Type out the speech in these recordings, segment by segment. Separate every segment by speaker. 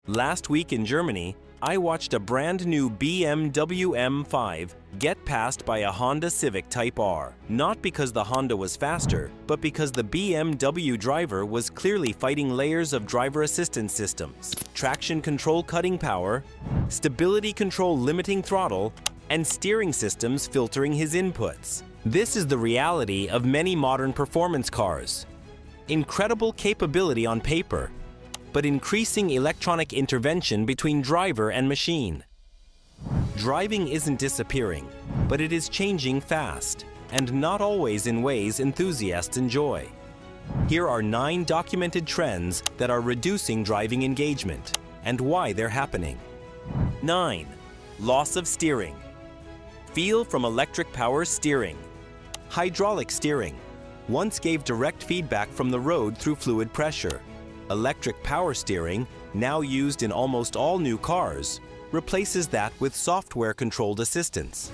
Speaker 1: Last week in Germany, I watched a brand new BMW M5 get passed by a Honda Civic Type R. Not because the Honda was faster, but because the BMW driver was clearly fighting layers of driver assistance systems, traction control cutting power, stability control limiting throttle, and steering systems filtering his inputs. This is the reality of many modern performance cars. Incredible capability on paper, but increasing electronic intervention between driver and machine. Driving isn't disappearing, but it is changing fast, and not always in ways enthusiasts enjoy. Here are 9 documented trends that are reducing driving engagement, and why they're happening. 9. Loss of steering. Feel from electric power steering. Hydraulic steering once gave direct feedback from the road through fluid pressure. Electric power steering, now used in almost all new cars, replaces that with software-controlled assistance.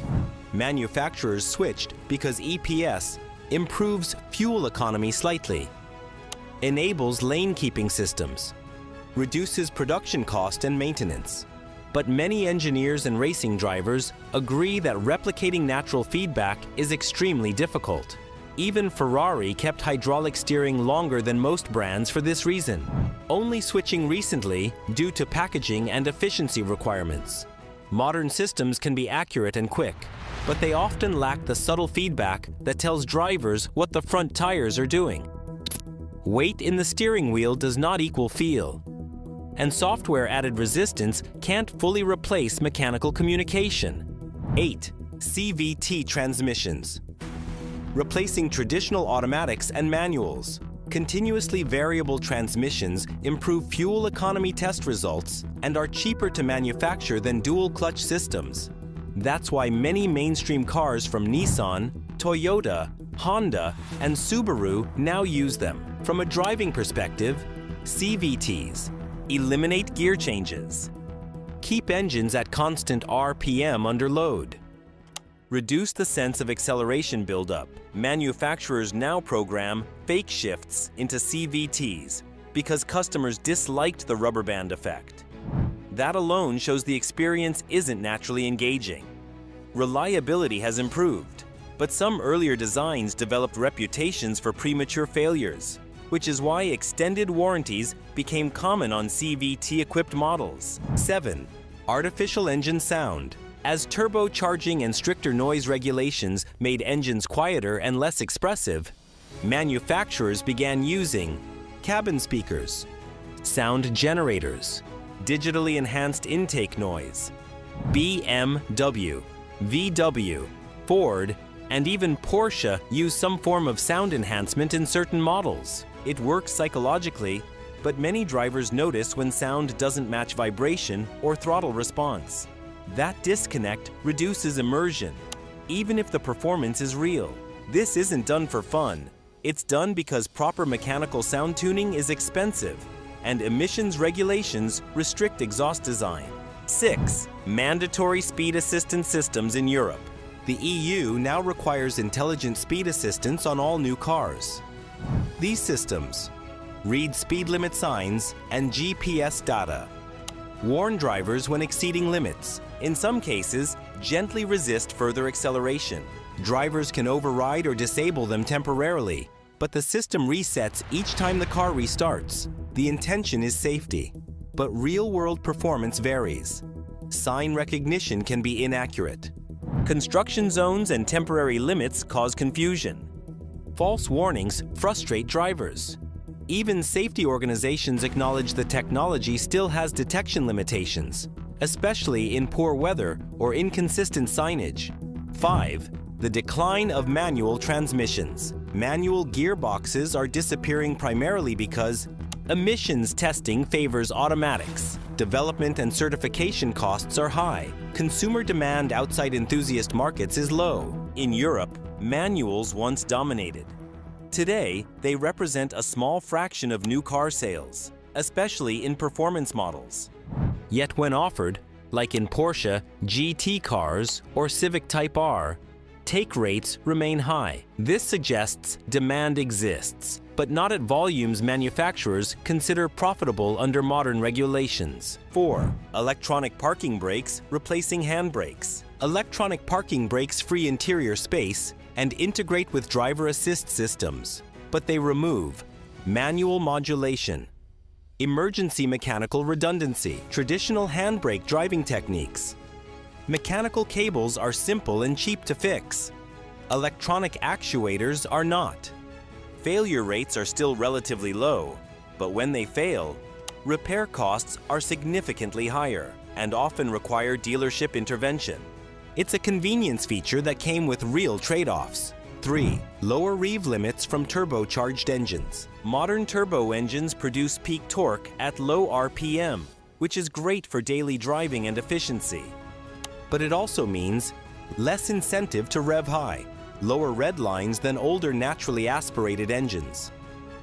Speaker 1: Manufacturers switched because EPS improves fuel economy slightly, enables lane-keeping systems, reduces production cost and maintenance. But many engineers and racing drivers agree that replicating natural feedback is extremely difficult. Even Ferrari kept hydraulic steering longer than most brands for this reason, only switching recently due to packaging and efficiency requirements. Modern systems can be accurate and quick, but they often lack the subtle feedback that tells drivers what the front tires are doing. Weight in the steering wheel does not equal feel, and software-added resistance can't fully replace mechanical communication. 8. CVT transmissions. Replacing traditional automatics and manuals. Continuously variable transmissions improve fuel economy test results and are cheaper to manufacture than dual-clutch systems. That's why many mainstream cars from Nissan, Toyota, Honda, and Subaru now use them. From a driving perspective, CVTs eliminate gear changes, keep engines at constant RPM under load, reduce the sense of acceleration buildup. Manufacturers now program fake shifts into CVTs because customers disliked the rubber band effect. That alone shows the experience isn't naturally engaging. Reliability has improved, but some earlier designs developed reputations for premature failures, which is why extended warranties became common on CVT-equipped models. 7. Artificial engine sound. As turbocharging and stricter noise regulations made engines quieter and less expressive, manufacturers began using cabin speakers, sound generators, digitally enhanced intake noise. BMW, VW, Ford, and even Porsche use some form of sound enhancement in certain models. It works psychologically, but many drivers notice when sound doesn't match vibration or throttle response. That disconnect reduces immersion, even if the performance is real. This isn't done for fun. It's done because proper mechanical sound tuning is expensive, and emissions regulations restrict exhaust design. 6. Mandatory speed assistance systems in Europe. The EU now requires intelligent speed assistance on all new cars. These systems read speed limit signs and GPS data, warn drivers when exceeding limits, in some cases, gently resist further acceleration. Drivers can override or disable them temporarily, but the system resets each time the car restarts. The intention is safety, but real-world performance varies. Sign recognition can be inaccurate. Construction zones and temporary limits cause confusion. False warnings frustrate drivers. Even safety organizations acknowledge the technology still has detection limitations, especially in poor weather or inconsistent signage. 5. The decline of manual transmissions. Manual gearboxes are disappearing primarily because emissions testing favors automatics. Development and certification costs are high. Consumer demand outside enthusiast markets is low. In Europe, manuals once dominated. Today, they represent a small fraction of new car sales, especially in performance models. Yet when offered, like in Porsche GT cars or Civic Type R, take rates remain high. This suggests demand exists, but not at volumes manufacturers consider profitable under modern regulations. 4. Electronic parking brakes replacing handbrakes. Electronic parking brakes free interior space and integrate with driver assist systems, but they remove manual modulation, emergency mechanical redundancy, traditional handbrake driving techniques. Mechanical cables are simple and cheap to fix. Electronic actuators are not. Failure rates are still relatively low, but when they fail, repair costs are significantly higher and often require dealership intervention. It's a convenience feature that came with real trade-offs. 3. Lower rev limits from turbocharged engines. Modern turbo engines produce peak torque at low RPM, which is great for daily driving and efficiency. But it also means less incentive to rev high, lower red lines than older naturally aspirated engines,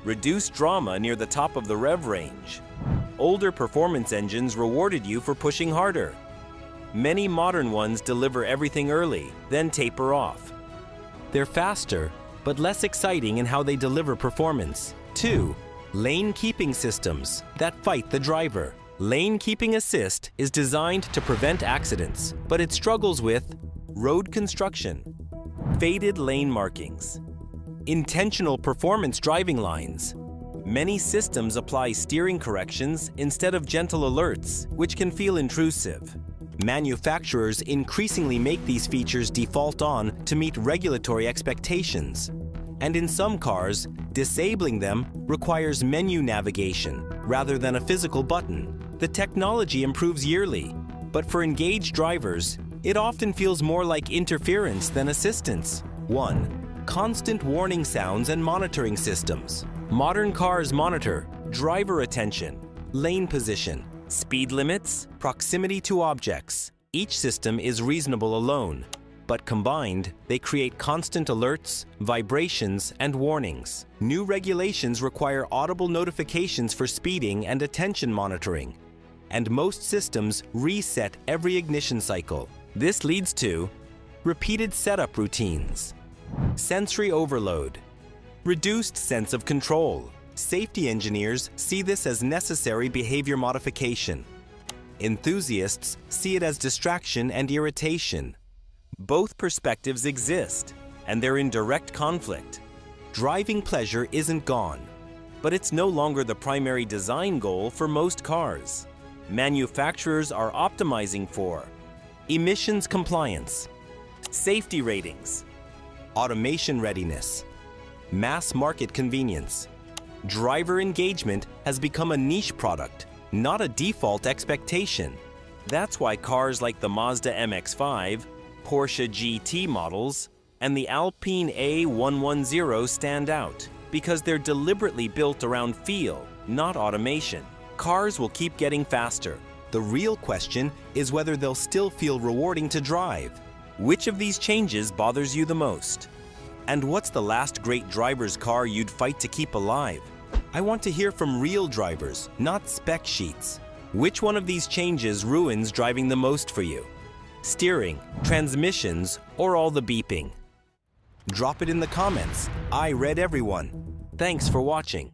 Speaker 1: reduced drama near the top of the rev range. Older performance engines rewarded you for pushing harder. Many modern ones deliver everything early, then taper off. They're faster, but less exciting in how they deliver performance. 2. Lane keeping systems that fight the driver. Lane keeping assist is designed to prevent accidents, but it struggles with road construction, faded lane markings, intentional performance driving lines. Many systems apply steering corrections instead of gentle alerts, which can feel intrusive. Manufacturers increasingly make these features default on to meet regulatory expectations. And in some cars, disabling them requires menu navigation rather than a physical button. The technology improves yearly, but for engaged drivers, it often feels more like interference than assistance. 1. Constant warning sounds and monitoring systems. Modern cars monitor driver attention, lane position, speed limits, proximity to objects. Each system is reasonable alone, but combined, they create constant alerts, vibrations, and warnings. New regulations require audible notifications for speeding and attention monitoring, and most systems reset every ignition cycle. This leads to repeated setup routines, sensory overload, reduced sense of control. Safety engineers see this as necessary behavior modification. Enthusiasts see it as distraction and irritation. Both perspectives exist, and they're in direct conflict. Driving pleasure isn't gone, but it's no longer the primary design goal for most cars. Manufacturers are optimizing for emissions compliance, safety ratings, automation readiness, mass market convenience. Driver engagement has become a niche product, not a default expectation. That's why cars like the Mazda MX-5, Porsche GT models, and the Alpine A110 stand out, because they're deliberately built around feel, not automation. Cars will keep getting faster. The real question is whether they'll still feel rewarding to drive. Which of these changes bothers you the most? And what's the last great driver's car you'd fight to keep alive? I want to hear from real drivers, not spec sheets. Which one of these changes ruins driving the most for you? Steering, transmissions, or all the beeping? Drop it in the comments. I read everyone. Thanks for watching.